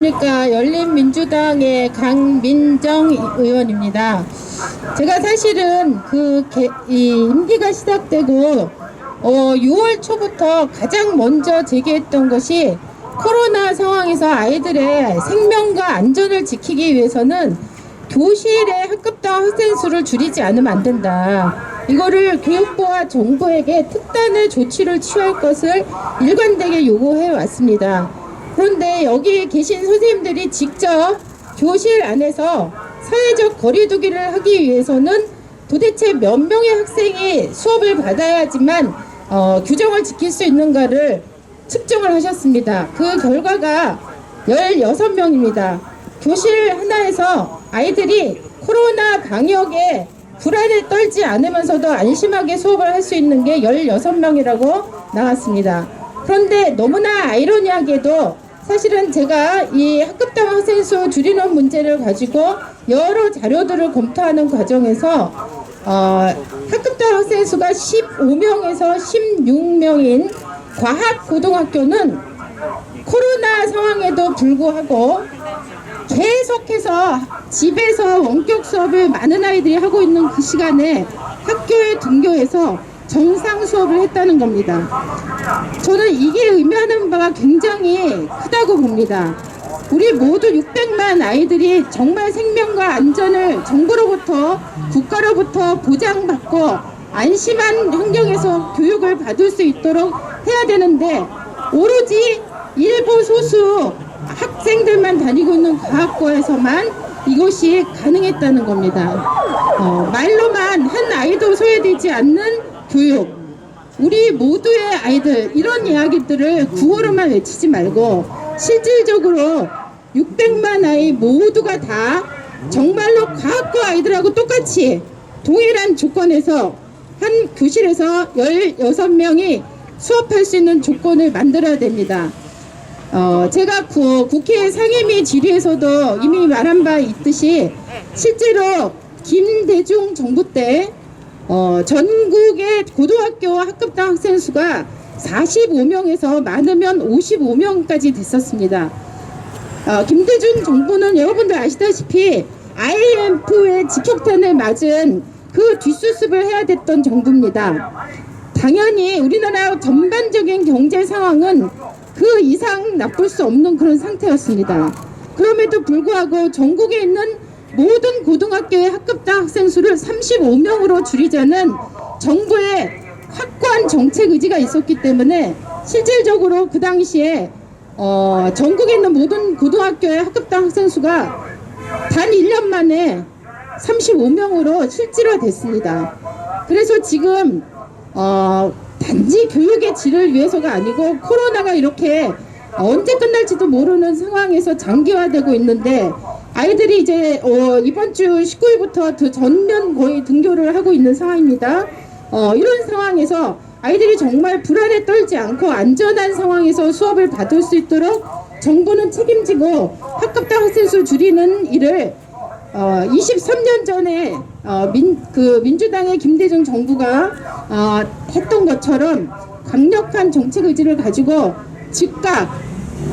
그러니까 열린민주당의 강민정 의원입니다. 제가 사실은 이 임기가 시작되고 6월 초부터 가장 먼저 제기했던 것이 코로나 상황에서 아이들의 생명과 안전을 지키기 위해서는 교실의 학급당 학생 수를 줄이지 않으면 안 된다. 이거를 교육부와 정부에게 특단의 조치를 취할 것을 일관되게 요구해 왔습니다. 그런데 여기 계신 선생님들이 직접 교실 안에서 사회적 거리두기를 하기 위해서는 도대체 몇 명의 학생이 수업을 받아야지만 규정을 지킬 수 있는가를 측정을 하셨습니다. 그 결과가 16명입니다. 교실 하나에서 아이들이 코로나 방역에 불안에 떨지 않으면서도 안심하게 수업을 할 수 있는 게 16명이라고 나왔습니다. 그런데 너무나 아이러니하게도 사실은 제가 이 학급당 학생 수 줄이는 문제를 가지고 여러 자료들을 검토하는 과정에서 학급당 학생 수가 15명에서 16명인 과학고등학교는 코로나 상황에도 불구하고 계속해서 집에서 원격 수업을 많은 아이들이 하고 있는 그 시간에 학교에 등교해서 정상 수업을 했다는 겁니다. 저는 이게 의미하는 바가 굉장히 크다고 봅니다. 우리 모두 600만 아이들이 정말 생명과 안전을 정부로부터 국가로부터 보장받고 안심한 환경에서 교육을 받을 수 있도록 해야 되는데 오로지 일부 소수 학생들만 다니고 있는 과학고에서만 이것이 가능했다는 겁니다. 말로만 한 아이도 소외되지 않는 교육, 우리 모두의 아이들, 이런 이야기들을 구호로만 외치지 말고 실질적으로 600만 아이 모두가 다 정말로 과학고 아이들하고 똑같이 동일한 조건에서 한 교실에서 16명이 수업할 수 있는 조건을 만들어야 됩니다. 제가 국회 상임위 질의에서도 이미 말한 바 있듯이 실제로 김대중 정부 때 전국의 고등학교 학급당 학생 수가 45명에서 많으면 55명까지 됐었습니다. 김대중 정부는 여러분들 아시다시피 IMF의 직격탄을 맞은 그 뒷수습을 해야 됐던 정부입니다. 당연히 우리나라 전반적인 경제 상황은 그 이상 나쁠 수 없는 그런 상태였습니다. 그럼에도 불구하고 전국에 있는 모든 고등학교의 학급당 학생 수를 35명으로 줄이자는 정부의 확고한 정책 의지가 있었기 때문에 실질적으로 그 당시에 전국에 있는 모든 고등학교의 학급당 학생 수가 단 1년 만에 35명으로 실질화됐습니다. 그래서 지금 단지 교육의 질을 위해서가 아니고 코로나가 이렇게 언제 끝날지도 모르는 상황에서 장기화되고 있는데 아이들이 이제 이번 주 19일부터 전면 거의 등교를 하고 있는 상황입니다. 이런 상황에서 아이들이 정말 불안에 떨지 않고 안전한 상황에서 수업을 받을 수 있도록 정부는 책임지고 학급당 학생 수 줄이는 일을 23년 전에 민주당의 김대중 정부가 했던 것처럼 강력한 정책 의지를 가지고 즉각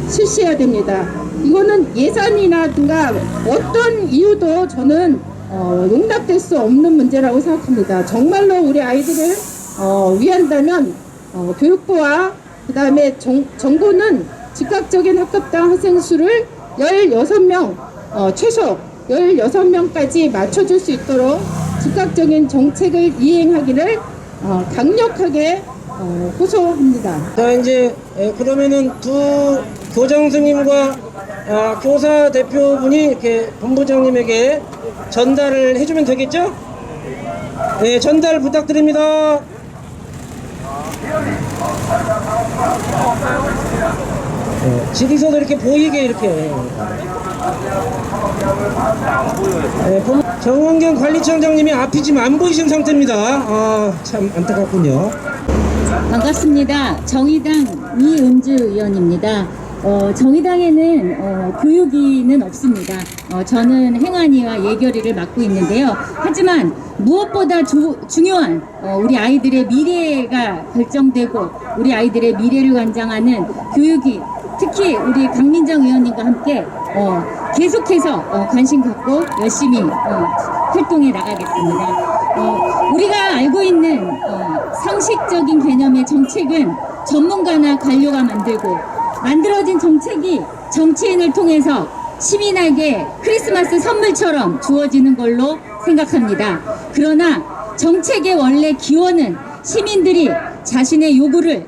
실시해야 됩니다. 이거는 예산이라든가 어떤 이유도 저는 용납될 수 없는 문제라고 생각합니다. 정말로 우리 아이들을 위한다면 교육부와 그 다음에 정부는 즉각적인 학급당 학생 수를 16명 최소 16명까지 맞춰줄 수 있도록 즉각적인 정책을 이행하기를 강력하게 호소합니다. 자, 이제 그러면은 두 교장 선생님과 교사 대표분이 이렇게 본부장님에게 전달을 해주면 되겠죠? 네, 전달 부탁드립니다. 질의서도 이렇게 보이게 이렇게. 네, 정원경 관리청장님이 앞이 지금 안 보이신 상태입니다. 참 안타깝군요. 반갑습니다. 정의당 이은주 의원입니다. 정의당에는 교육위는 없습니다. 저는 행안위와 예결위를 맡고 있는데요. 하지만 무엇보다 중요한 우리 아이들의 미래가 결정되고 우리 아이들의 미래를 관장하는 교육위 특히 우리 강민정 의원님과 함께 계속해서 관심 갖고 열심히 활동해 나가겠습니다. 우리가 알고 있는 상식적인 개념의 정책은 전문가나 관료가 만들고, 만들어진 정책이 정치인을 통해서 시민에게 크리스마스 선물처럼 주어지는 걸로 생각합니다. 그러나 정책의 원래 기원은 시민들이 자신의 요구를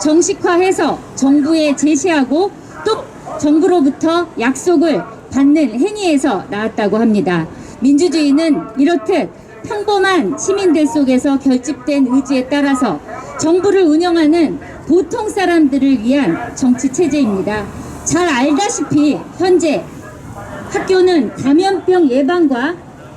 정식화해서 정부에 제시하고 또 정부로부터 약속을 받는 행위에서 나왔다고 합니다. 민주주의는 이렇듯 평범한 시민들 속에서 결집된 의지에 따라서 정부를 운영하는 보통 사람들을 위한 정치 체제입니다. 잘 알다시피 현재 학교는 감염병 예방과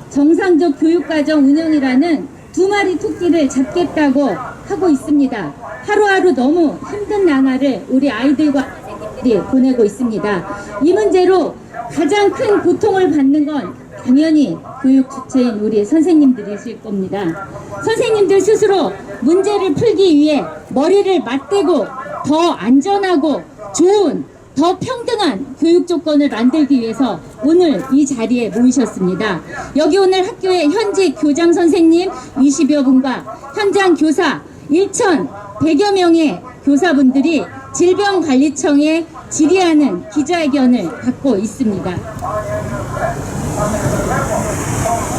정상적 교육과정 운영이라는 두 마리 토끼를 잡겠다고 하고 있습니다. 하루하루 너무 힘든 나날을 우리 아이들과 선생님들이 보내고 있습니다. 이 문제로 가장 큰 고통을 받는 건 당연히 교육 주체인 우리 선생님들이실 겁니다. 선생님들 스스로 문제를 풀기 위해 머리를 맞대고 더 안전하고 좋은, 더 평등한 교육 조건을 만들기 위해서 오늘 이 자리에 모이셨습니다. 여기 오늘 학교의 현직 교장 선생님 20여 분과 현장 교사 1,100여 명의 교사분들이 질병관리청에 질의하는 기자회견을 갖고 있습니다.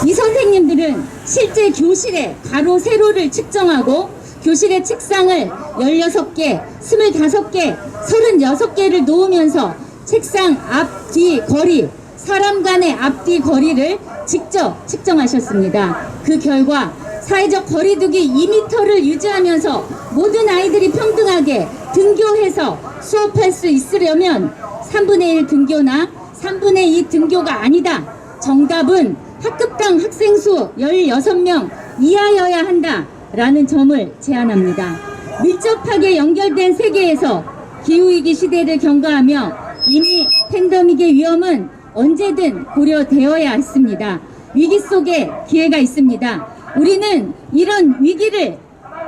이 선생님들은 실제 교실의 가로 세로를 측정하고 교실의 책상을 16개, 25개, 36개를 놓으면서 책상 앞뒤 거리, 사람 간의 앞뒤 거리를 직접 측정하셨습니다. 그 결과 사회적 거리두기 2m를 유지하면서 모든 아이들이 평등하게 등교해서 수업할 수 있으려면 3분의 1 등교나 3분의 2 등교가 아니다. 정답은 학급당 학생 수 16명 이하여야 한다 라는 점을 제안합니다. 밀접하게 연결된 세계에서 기후위기 시대를 경과하며 이미 팬데믹의 위험은 언제든 고려되어야 했습니다. 위기 속에 기회가 있습니다. 우리는 이런 위기를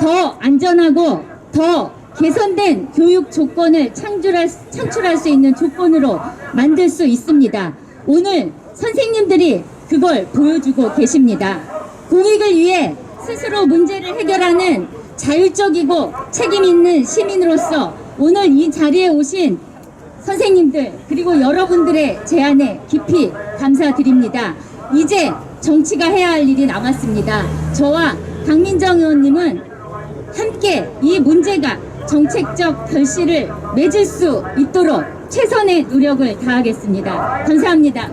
더 안전하고 더 개선된 교육 조건을 창출할 수 있는 조건으로 만들 수 있습니다. 오늘 선생님들이 그걸 보여주고 계십니다. 공익을 위해 스스로 문제를 해결하는 자율적이고 책임있는 시민으로서 오늘 이 자리에 오신 선생님들 그리고 여러분들의 제안에 깊이 감사드립니다. 이제 정치가 해야 할 일이 남았습니다. 저와 강민정 의원님은 함께 이 문제가 정책적 결실을 맺을 수 있도록 최선의 노력을 다하겠습니다. 감사합니다.